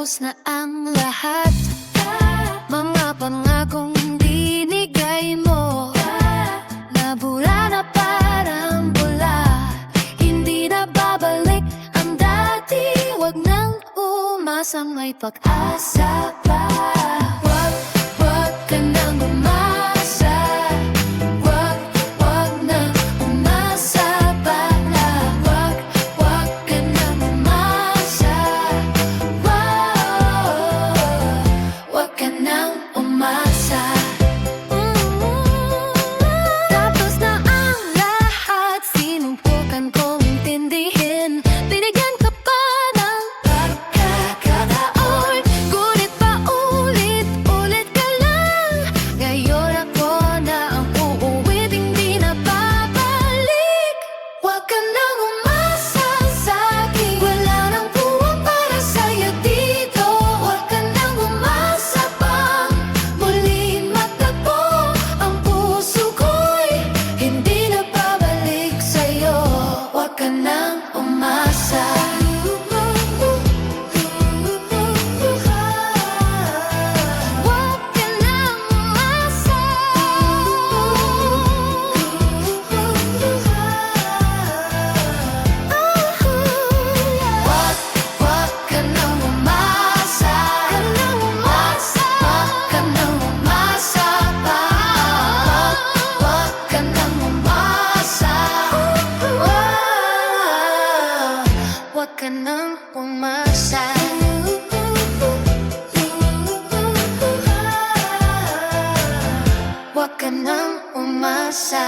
Tapos na ang lahat, mga pangakong binigay mo, nabula na parang bula, hindi na babalik ang dati. Wag nang umasang may pag-asa pa. Wag ka nang umasa. Wag nang umasa pa na. Wag ka nang umasa. Wag ka nang umasa. Tapos na ang lahat, sinubukan kong intindihin, binigyan ka pa ng pagkakataon, ngunit paulit-ulit ka lang. Ngayon ako na ang uuwit, hindi na babalik. Wag ka nang umasa sa'kin, wala nang puwang para sa'yo dito. Wag ka nang umasa pang muling magtagpo, ang puso ko'y hindi na babalik sa'yo. Wag ka nang umasa. Wag ka nang umasa. Wag ka nang umasa. Wag ka nang umasa pa. Wag ka nang umasa. Wag ka nang umasa. Wag ka nang umasa.